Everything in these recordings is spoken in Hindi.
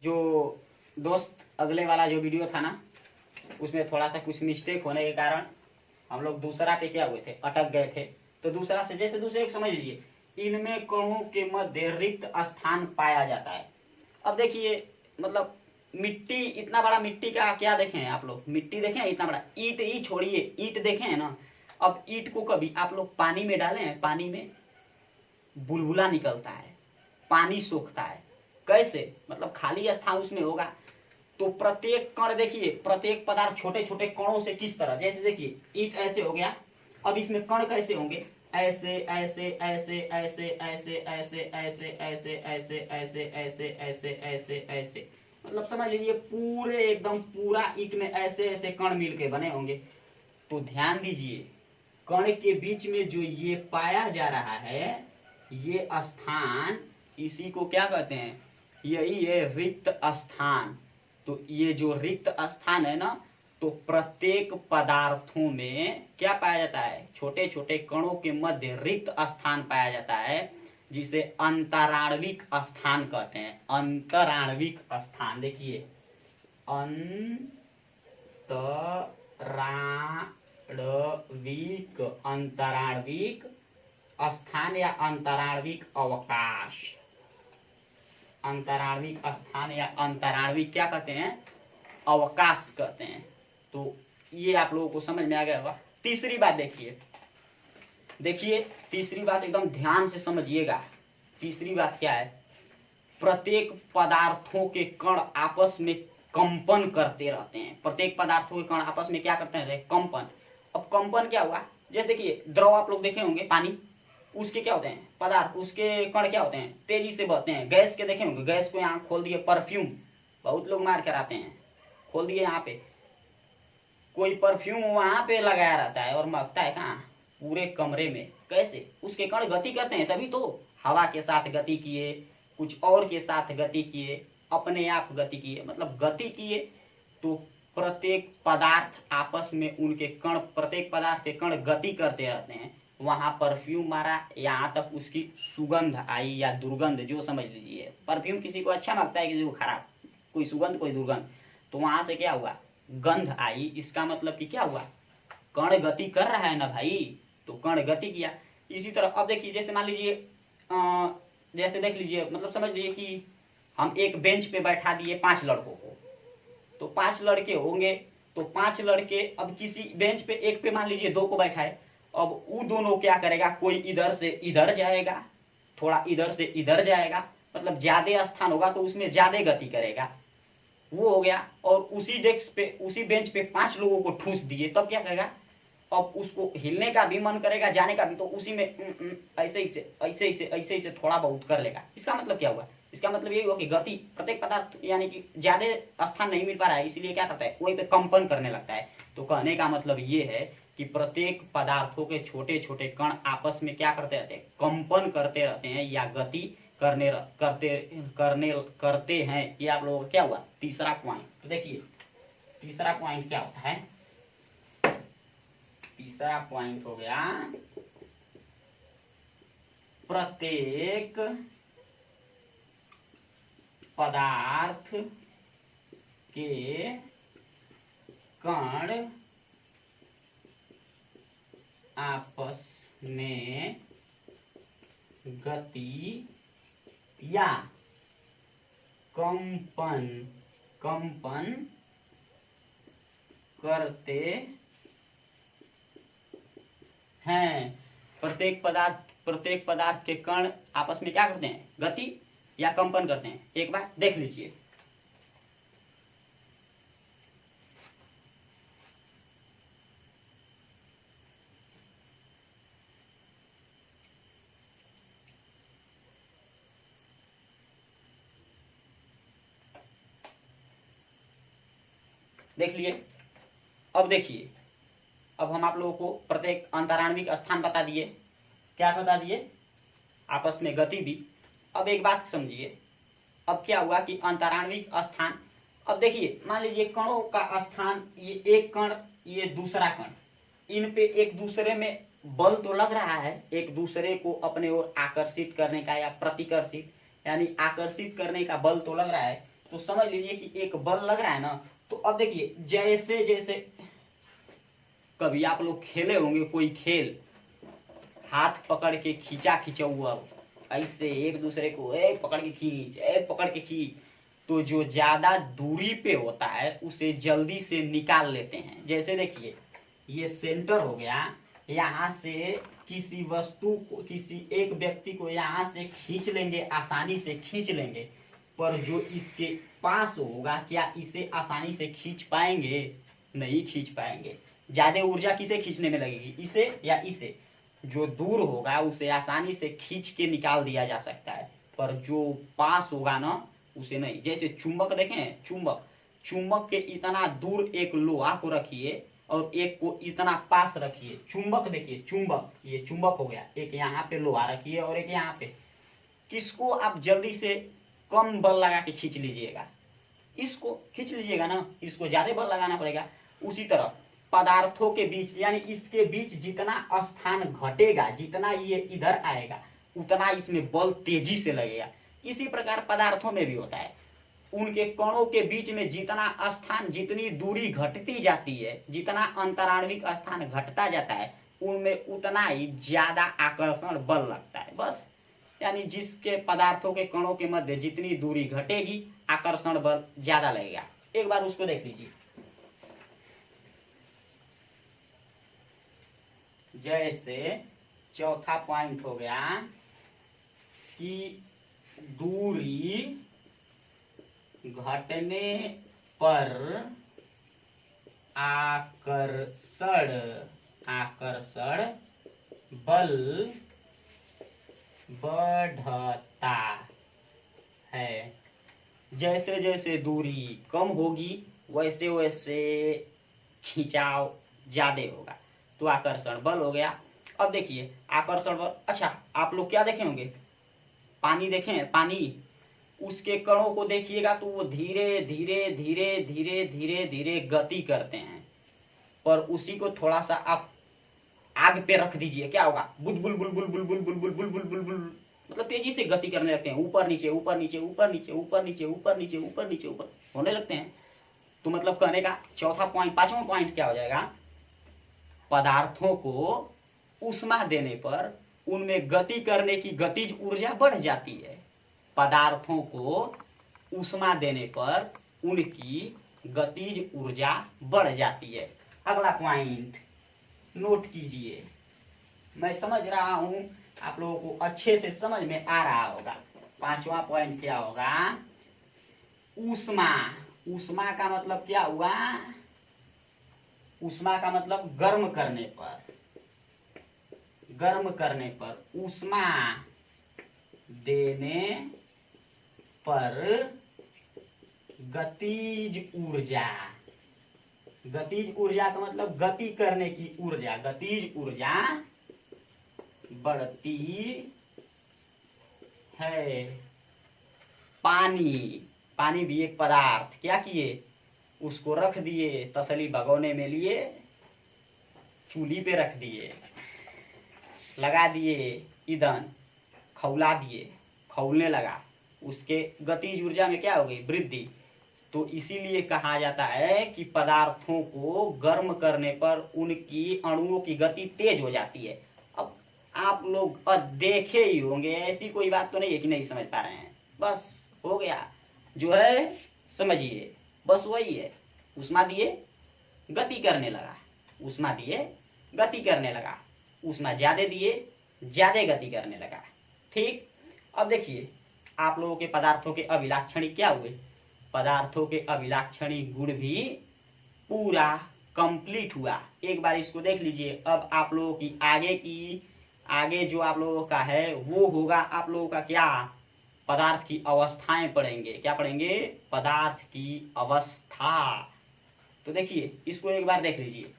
जो दोस्त अगले वाला जो वीडियो था ना, उसमें थोड़ा सा कुछ मिस्टेक होने के कारण हम लोग दूसरा पे क्या हुए थे, अटक गए थे। तो दूसरा से जैसे दूसरे को समझ लीजिए, इनमें कणों के मध्य रिक्त स्थान पाया जाता है। अब देखिए मतलब मिट्टी, इतना बड़ा मिट्टी का क्या देखे हैं आप लोग, मिट्टी देखे हैं इतना बड़ा, ईंट ही छोड़िए, ईंट देखे हैं ना। अब ईंट को कभी आप लोग पानी में डाले हैं, पानी में बुलबुला निकलता है, पानी सोखता है, कैसे, मतलब खाली स्थान उसमें होगा। तो प्रत्येक कण देखिए, प्रत्येक पदार्थ छोटे छोटे कणों से किस तरह, जैसे देखिए ईंट ऐसे हो गया, अब इसमें कण कैसे होंगे, ऐसे ऐसे ऐसे ऐसे ऐसे ऐसे ऐसे ऐसे ऐसे ऐसे ऐसे ऐसे ऐसे ऐसे, मतलब समझ लीजिए पूरे एकदम पूरा ईंट में ऐसे ऐसे कण मिलके बने होंगे। तो ध्यान दीजिए, कण के बीच में जो ये पाया जा रहा है ये स्थान, इसी को क्या कहते हैं, यही है रिक्त स्थान। तो ये जो रिक्त स्थान है ना, तो प्रत्येक पदार्थों में क्या पाया जाता है, छोटे छोटे कणों के मध्य रिक्त स्थान पाया जाता है, जिसे अंतराणविक स्थान कहते हैं। अंतराणविक स्थान देखिए, अंतराणविक स्थान या अंतराणविक अवकाश, अंतराणविक स्थान या अंतराणविक क्या कहते हैं, अवकाश कहते हैं। तो ये आप लोगों को समझ में आ गया होगा। तीसरी बात देखिए, देखिए तीसरी बात एकदम ध्यान से समझिएगा। तीसरी बात क्या है, प्रत्येक पदार्थों के कण आपस में कंपन करते रहते हैं। प्रत्येक पदार्थों के कण आपस में क्या करते हैं, कंपन। अब कंपन क्या हुआ, जैसे देखिए द्रव आप लोग देखे होंगे, पानी, उसके क्या होते हैं पदार्थ, उसके कण क्या होते हैं, तेजी से बहते हैं। गैस के देखे होंगे, गैस को यहाँ खोल दिए, परफ्यूम बहुत लोग मार कर आते हैं, खोल दिए यहाँ पे, कोई परफ्यूम वहां पे लगाया रहता है और महकता है कहाँ, पूरे कमरे में। कैसे, उसके कण गति करते हैं, तभी तो हवा के साथ गति किए, कुछ और के साथ गति किए, अपने आप गति किए, मतलब गति किए। तो प्रत्येक पदार्थ आपस में उनके कण, प्रत्येक पदार्थ के कण गति करते रहते हैं। वहां परफ्यूम मारा, यहाँ तक उसकी सुगंध आई या दुर्गंध, जो समझ लीजिए। परफ्यूम किसी को अच्छा लगता है, किसी को खराब, कोई सुगंध कोई दुर्गंध, तो वहां से क्या हुआ, गंध आई। इसका मतलब कि क्या हुआ, कण गति कर रहा है ना भाई, तो कण गति किया। इसी तरह अब देखिए, जैसे मान लीजिए जैसे देख लीजिए, मतलब समझ लीजिए कि हम एक बेंच पे बैठा दिए 5 लड़कों को, तो 5 लड़के होंगे, तो 5 लड़के अब किसी बेंच पे, एक पे मान लीजिए 2 को बैठाए, अब वो दोनों क्या करेगा, कोई इधर से इधर जाएगा, थोड़ा इधर से इधर जाएगा, मतलब ज्यादा स्थान होगा तो उसमें ज्यादा गति करेगा, वो हो गया। और उसी डेस्क पे, उसी बेंच पे 5 लोगों को ठूस दिए, तब क्या करेगा, अब उसको हिलने का भी मन करेगा, जाने का भी, तो उसी में ऐसे ही से ऐसे ही से ऐसे ही से थोड़ा बहुत कर लेगा। इसका मतलब क्या हुआ, इसका मतलब ये हुआ कि गति, प्रत्येक पदार्थ यानी कि ज्यादा स्थान नहीं मिल पा रहा है, इसीलिए क्या करता है, वहीं पे कंपन करने लगता है। तो कहने का मतलब ये है कि प्रत्येक पदार्थों के छोटे छोटे कण आपस में क्या करते रहते हैं, कंपन करते रहते हैं या गति करते हैं। ये आप लोगों का क्या हुआ, तीसरा पॉइंट। तो देखिए तीसरा पॉइंट क्या होता है, तीसरा पॉइंट हो गया, प्रत्येक पदार्थ के कण आपस में गति या कंपन करते हैं। प्रत्येक पदार्थ के कण आपस में क्या करते हैं, गति या कंपन करते हैं। एक बार देख लीजिए, देख लिए। अब देखिए, अब हम आप लोगों को प्रत्येक अंतराणविक स्थान बता दिए, क्या बता दिए, आपस में गति भी। अब एक बात समझिए, अब क्या हुआ कि अंतराणविक स्थान, अब देखिए मान लीजिए कणों का स्थान, ये एक कण, ये दूसरा कण, इन पे एक दूसरे में बल तो लग रहा है, एक दूसरे को अपने ओर आकर्षित करने का या प्रतिकर्षित यानी आकर्षित करने का बल तो लग रहा है। तो समझ लीजिए कि एक बल लग रहा है ना। तो अब देखिए जैसे जैसे कभी आप लोग खेले होंगे कोई खेल, हाथ पकड़ के खींचा खिंचौआ, ऐसे एक दूसरे को पकड़ के खींच, पकड़ के खींच, तो जो ज्यादा दूरी पे होता है उसे जल्दी से निकाल लेते हैं। जैसे देखिए ये सेंटर हो गया, यहाँ से किसी वस्तु को, किसी एक व्यक्ति को यहाँ से खींच लेंगे, आसानी से खींच लेंगे, पर जो इसके पास होगा क्या इसे आसानी से खींच पाएंगे? नहीं खींच पाएंगे। ज्यादा ऊर्जा किसे खींचने में लगेगी, इसे या इसे? जो दूर होगा उसे आसानी से खींच के निकाल दिया जा सकता है, पर जो पास होगा ना उसे नहीं। जैसे चुंबक देखें, चुंबक, चुंबक के इतना दूर एक लोहा को रखिए और एक को इतना पास रखिए। चुंबक देखिए, चुंबक, ये चुंबक हो गया, एक यहाँ पे लोहा रखिए और एक यहाँ पे, किसको आप जल्दी से कम बल लगा के खींच लीजिएगा? इसको खींच लीजिएगा ना, इसको ज्यादा बल लगाना पड़ेगा। उसी तरह पदार्थों के बीच, यानी इसके बीच जितना स्थान घटेगा, जितना ये इधर आएगा, उतना इसमें बल तेजी से लगेगा। इसी प्रकार पदार्थों में भी होता है, उनके कणों के बीच में जितना स्थान, जितनी दूरी घटती जाती है, जितना अंतराण्विक स्थान घटता जाता है, उनमें उतना ही ज्यादा आकर्षण बल लगता है। बस, यानी जिसके पदार्थों के कणों के मध्य जितनी दूरी घटेगी, आकर्षण बल ज्यादा लगेगा। एक बार उसको देख लीजिए। जैसे चौथा पॉइंट हो गया कि दूरी घटने पर आकर्षण बल बढ़ता है। जैसे जैसे दूरी कम होगी वैसे वैसे खिंचाव ज्यादा होगा, तो आकर्षण बल हो गया। अब देखिए आकर्षण बल, अच्छा आप लोग क्या देखे होंगे, पानी देखें, पानी, उसके कणों को देखिएगा तो वो धीरे धीरे धीरे धीरे धीरे धीरे गति करते हैं, पर उसी को थोड़ा सा आप आग पे रख दीजिए, क्या होगा? बुलबुल बुलबुल बुलबुल बुलबुल बुलबुल बुलबुल, मतलब तेजी से गति करने लगते हैं, ऊपर नीचे ऊपर नीचे ऊपर नीचे ऊपर नीचे ऊपर नीचे ऊपर नीचे ऊपर होने लगते हैं। तो मतलब कहने का चौथा पॉइंट, पांचवा पॉइंट क्या हो जाएगा? पदार्थों को ऊष्मा देने पर उनमें गति करने की गतिज ऊर्जा बढ़ जाती है। पदार्थों को ऊष्मा देने पर उनकी गतिज ऊर्जा बढ़ जाती है। अगला पॉइंट नोट कीजिए, मैं समझ रहा हूं आप लोगों को अच्छे से समझ में आ रहा होगा। पांचवा पॉइंट क्या होगा? ऊष्मा। ऊष्मा का मतलब क्या हुआ? ऊष्मा का मतलब गर्म करने पर, गर्म करने पर, ऊष्मा देने पर गतिज ऊर्जा। गतिज ऊर्जा का मतलब गति करने की ऊर्जा, गतिज ऊर्जा बढ़ती है। पानी, पानी भी एक पदार्थ, क्या किए? उसको रख दिए, तसली भगोने में लिए, चूल्ही पे रख दिए, लगा दिए ईंधन, खौला दिए, खौलने लगा, उसके गतिज ऊर्जा में क्या हो गई? वृद्धि। तो इसीलिए कहा जाता है कि पदार्थों को गर्म करने पर उनकी अणुओं की गति तेज हो जाती है। अब आप लोग देखे ही होंगे, ऐसी कोई बात तो नहीं है कि नहीं समझ पा रहे हैं, बस हो गया जो है समझिए, बस वही है। ऊष्मा दिए गति करने लगा, ऊष्मा दिए गति करने लगा, ऊष्मा ज्यादा दिए ज्यादा गति करने लगा। ठीक, अब देखिए आप लोगों के पदार्थों के अभिलाक्षणिक क्या हुए? पदार्थों के अभिलाक्षणिक गुण भी पूरा कंप्लीट हुआ। एक बार इसको देख लीजिए। अब आप लोगों की आगे जो आप लोगों का है वो होगा आप लोगों का क्या? पदार्थ की अवस्थाएं पढ़ेंगे। क्या पढ़ेंगे? पदार्थ की अवस्था। तो देखिए इसको एक बार देख लीजिए।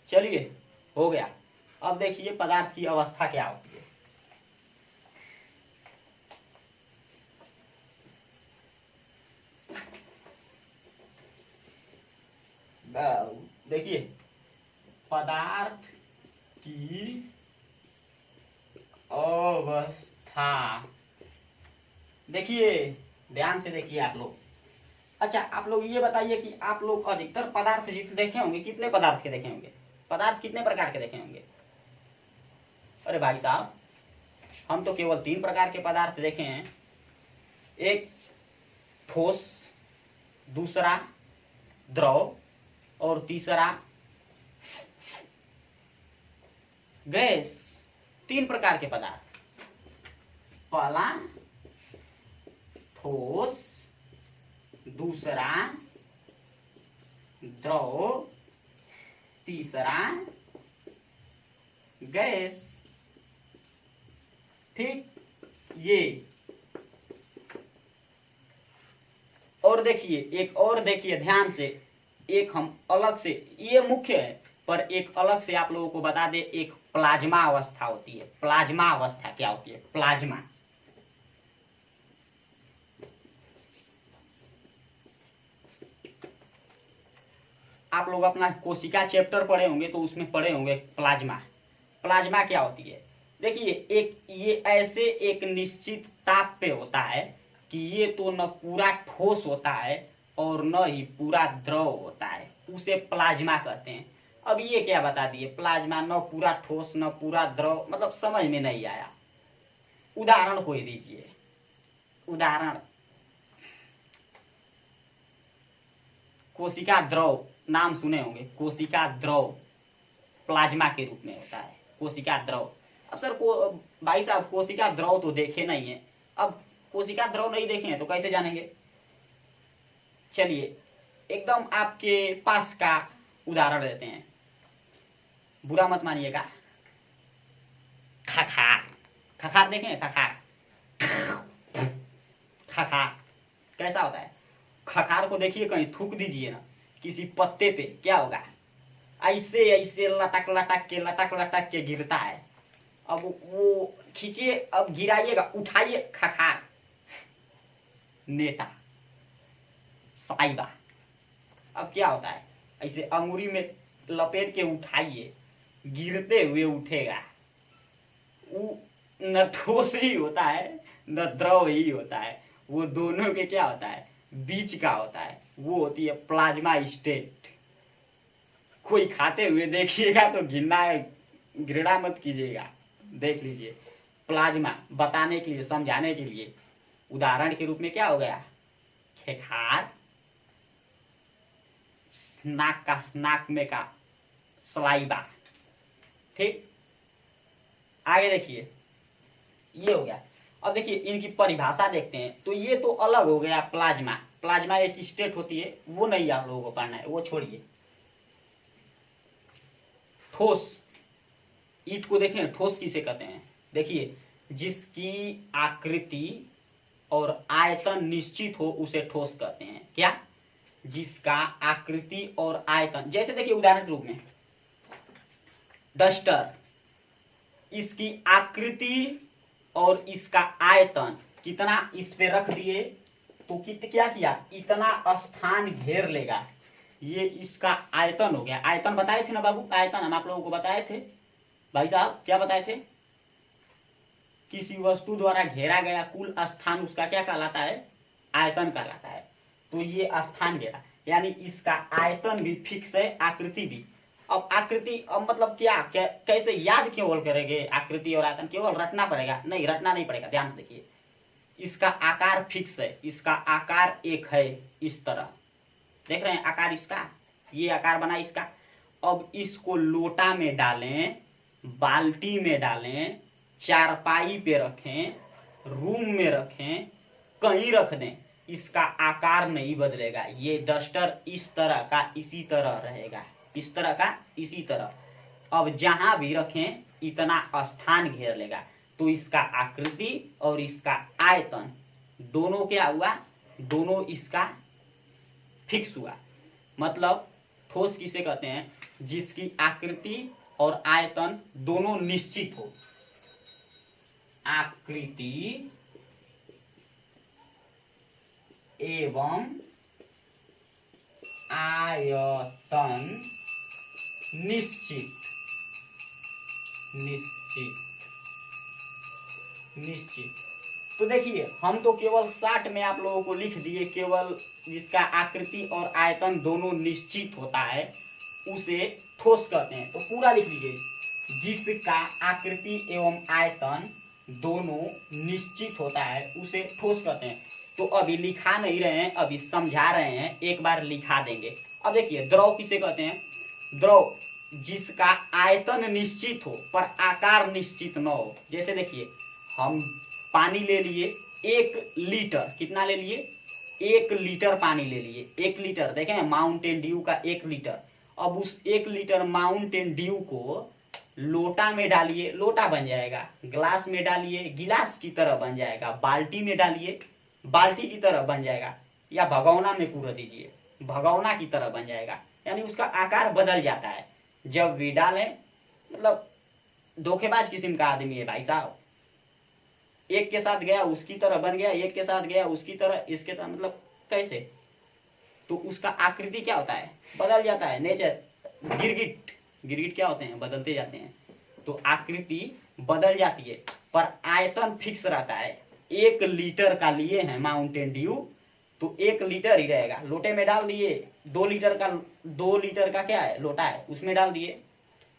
चलिए हो गया। अब देखिए पदार्थ की अवस्था क्या होती है। देखिए पदार्थ की अवस्था, देखिए ध्यान से देखिए आप लोग। अच्छा आप लोग ये बताइए कि आप लोग अधिकतर पदार्थ जितने देखे होंगे, कितने पदार्थ के देखे होंगे? पदार्थ कितने प्रकार के देखे होंगे? अरे भाई साहब, हम तो केवल 3 प्रकार के पदार्थ देखे हैं। एक ठोस, दूसरा द्रव और तीसरा गैस। 3 प्रकार के पदार्थ, पहला ठोस, दूसरा द्रव, तीसरा गैस। ठीक, ये और देखिए एक और देखिए ध्यान से, एक हम अलग से, ये मुख्य है पर एक अलग से आप लोगों को बता दे, एक प्लाज्मा अवस्था होती है। प्लाज्मा अवस्था क्या होती है? प्लाज्मा, आप लोग अपना कोशिका चैप्टर पढ़े होंगे तो उसमें पढ़े होंगे प्लाज्मा। प्लाज्मा क्या होती है? देखिए एक ये ऐसे एक निश्चित ताप पे होता है कि ये तो न पूरा ठोस होता है और न ही पूरा द्रव होता है, उसे प्लाज्मा कहते हैं। अब ये क्या बता दिए, प्लाज्मा न पूरा ठोस न पूरा द्रव, मतलब समझ में नहीं आया। उदाहरण कोई दीजिए, उदाहरण। कोशिका द्रव नाम सुने होंगे, कोशिका द्रव प्लाज्मा के रूप में होता है, कोशिका द्रव। अब सर भाई साहब कोशिका द्रव तो देखे नहीं है। अब कोशिका द्रव नहीं देखे हैं तो कैसे जानेंगे? चलिए एकदम आपके पास का उदाहरण देते हैं, बुरा मत मानिएगा। खखार, खखार देखें? खखार, खखार कैसा होता है? खखार को देखिए, कहीं थूक दीजिए ना किसी पत्ते पे, क्या होगा? ऐसे ऐसे लटक लटक के गिरता है। अब वो खींचिए, अब गिराइएगा, उठाइए, खखार, नेता, साइबा। अब क्या होता है? ऐसे अंगुरी में लपेट के उठाइए, गिरते हुए उठेगा। वो न ठोस ही होता है न द्रव ही होता है, वो दोनों के क्या होता है? बीच का होता है, वो होती है प्लाज्मा स्टेट। कोई खाते हुए देखिएगा तो घृणा मत कीजिएगा, देख लीजिए। प्लाज्मा बताने के लिए, समझाने के लिए उदाहरण के रूप में क्या हो गया? खेखार, नाक में का सलाइबा। ठीक, आगे देखिए, ये हो गया। अब देखिए इनकी परिभाषा देखते हैं, तो ये तो अलग हो गया प्लाज्मा। प्लाज्मा एक स्टेट होती है, वो नहीं आप लोगों को पढ़ना है, वो छोड़िए। ठोस, ईंट को देखें, ठोस किसे कहते हैं? देखिए जिसकी आकृति और आयतन निश्चित हो उसे ठोस कहते हैं। क्या? जिसका आकृति और आयतन, जैसे देखिए उदाहरण के रूप में डस्टर, इसकी आकृति और इसका आयतन कितना इस पे रख दिए तो क्या किया? इतना स्थान घेर लेगा। ये इसका आयतन हो गया। आयतन बताए थे ना बाबू, आयतन हम आप लोगों को बताए थे। भाई साहब क्या बताए थे? किसी वस्तु द्वारा घेरा गया कुल स्थान उसका क्या कहलाता है? आयतन कहलाता है। तो ये स्थान घेरा, यानी इसका आयतन भी फिक्स है, आकृति भी। अब आकृति, अब मतलब क्या, कैसे याद केवल करेंगे आकृति और आयतन? केवल रटना पड़ेगा? नहीं, रटना नहीं पड़ेगा, ध्यान से देखिए। इसका आकार फिक्स है, इसका आकार एक है, इस तरह देख रहे हैं आकार इसका, ये आकार बना इसका। अब इसको लोटा में डालें, बाल्टी में डालें, चारपाई पे रखें, रूम में रखें, कहीं रख दें, इसका आकार नहीं बदलेगा। ये डस्टर इस तरह का इसी तरह रहेगा, इस तरह का इसी तरह। अब जहां भी रखें इतना स्थान घेर लेगा। तो इसका आकृति और इसका आयतन दोनों क्या हुआ? दोनों इसका फिक्स हुआ। मतलब ठोस किसे कहते हैं? जिसकी आकृति और आयतन दोनों निश्चित हो। आकृति एवं आयतन निश्चित निश्चित निश्चित। तो देखिए हम तो केवल 60 में आप लोगों को लिख दिए, केवल जिसका आकृति और आयतन दोनों निश्चित होता है उसे ठोस कहते हैं। तो पूरा लिख लीजिए, जिसका आकृति एवं आयतन दोनों निश्चित होता है उसे ठोस कहते हैं। तो अभी लिखा नहीं रहे हैं, अभी समझा रहे हैं, एक बार लिखा देंगे। अब देखिए द्रव किसे कहते हैं? द्रव जिसका आयतन निश्चित हो पर आकार निश्चित न हो। जैसे देखिए हम पानी ले लिए 1 लीटर, कितना ले लिए? 1 लीटर पानी ले लिए। 1 लीटर देखें माउंटेन ड्यू का 1 लीटर। अब उस 1 लीटर माउंटेन ड्यू को लोटा में डालिए, लोटा बन जाएगा। ग्लास में डालिए, गिलास की तरह बन जाएगा। बाल्टी में डालिए, बाल्टी की तरह बन जाएगा। या भगोना में पूरा दीजिए, भगोना की तरह बन जाएगा। यानी उसका आकार बदल जाता है जब भी डालें। मतलब धोखेबाज किस्म का आदमी है भाई साहब। एक के साथ गया उसकी तरह बन गया, एक के साथ गया उसकी तरह, इसके तरह, मतलब कैसे? तो उसका आकृति क्या होता है? बदल जाता है। नेचर गिरगिट, गिरगिट क्या होते हैं? बदलते जाते हैं। तो आकृति बदल जाती है पर आयतन फिक्स रहता है। 1 लीटर का लिए हैं माउंटेन ड्यू, तो 1 लीटर ही रहेगा। लोटे में डाल दिए, 2 लीटर का क्या है? लोटा है, उसमें डाल दिए,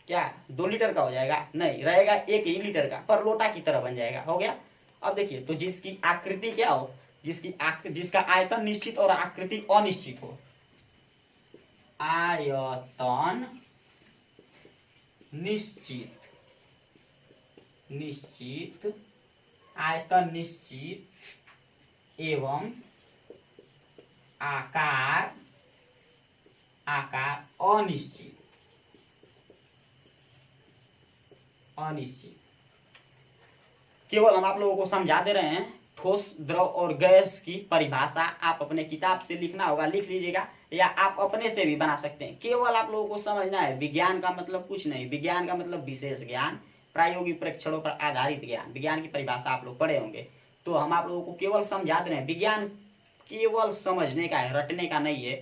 क्या 2 लीटर का हो जाएगा? नहीं, रहेगा 1 ही लीटर का, पर लोटा की तरह बन जाएगा। हो गया। अब देखिए, तो जिसकी आकृति क्या हो, जिसका आयतन निश्चित और आकृति अनिश्चित हो, आयतन निश्चित आयतन निश्चित एवं आकार अनिश्चित केवल हम आप लोगों को समझा दे रहे हैं। ठोस, द्रव और गैस की परिभाषा आप अपने किताब से लिखना होगा, लिख लीजिएगा, या आप अपने से भी बना सकते हैं। केवल आप लोगों को समझना है। विज्ञान का मतलब कुछ नहीं, विज्ञान का मतलब विशेष ज्ञान, प्रायोगिक परीक्षणों पर आधारित ज्ञान। विज्ञान की परिभाषा आप लोग पढ़े होंगे। तो हम आप लोगों को केवल समझा दे रहे हैं। विज्ञान केवल समझने का है, रटने का नहीं है।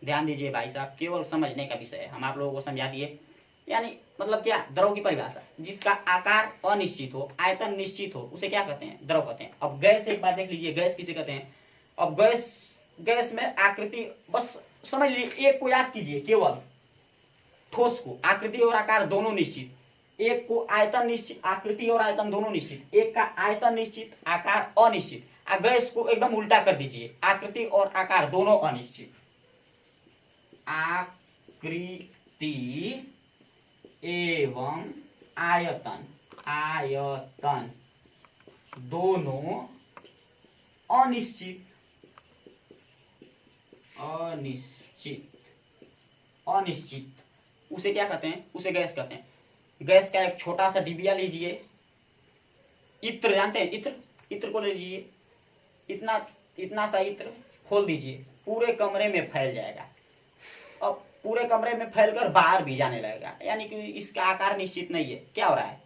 ध्यान दीजिए भाई साहब, केवल समझने का विषय है। हम आप लोगों को समझा दिए। यानी मतलब क्या? द्रव की परिभाषा, जिसका आकार अनिश्चित हो, आयतन निश्चित हो, उसे क्या कहते हैं? द्रव कहते हैं। अब गैस एक बार देख लीजिए, गैस किसे कहते हैं? अब गैस में आकृति, बस समझ लीजिए, एक को याद कीजिए, केवल ठोस को आकृति और आकार दोनों निश्चित, एक को आयतन निश्चित, आकृति और आयतन दोनों निश्चित, एक का आयतन निश्चित, आकार अनिश्चित। गैस को एकदम उल्टा कर दीजिए, आकृति और आकार दोनों अनिश्चित, आकृति एवं आयतन दोनों अनिश्चित उसे क्या कहते हैं? उसे गैस कहते हैं। गैस का एक छोटा सा डिबिया लीजिए, इत्र जानते हैं? इत्र को ले लीजिए, इतना सा इत्र खोल दीजिए, पूरे कमरे में फैल जाएगा। अब पूरे कमरे में फैलकर बाहर भी जाने लगेगा। यानी कि इसका आकार निश्चित नहीं है। क्या हो रहा है?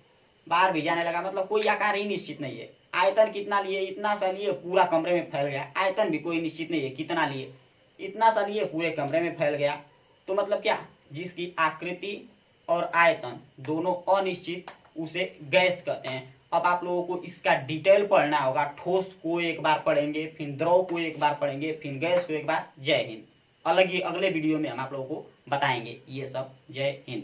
बाहर भी जाने लगा, मतलब कोई आकार ही निश्चित नहीं है। आयतन कितना लिए? इतना सा लिए, पूरा कमरे में फैल गया। आयतन भी कोई निश्चित नहीं है, कितना लिए? इतना सा लिए, पूरे कमरे में फैल गया। तो मतलब क्या? जिसकी आकृति और आयतन दोनों अनिश्चित, उसे गैस कहते हैं। अब आप लोगों को इसका डिटेल पढ़ना होगा। ठोस को एक बार पढ़ेंगे, फिर द्रव को एक बार पढ़ेंगे, फिर गैस को एक बार। जय हिंद। अलग ही अगले वीडियो में हम आप लोगों को बताएंगे ये सब। जय हिंद।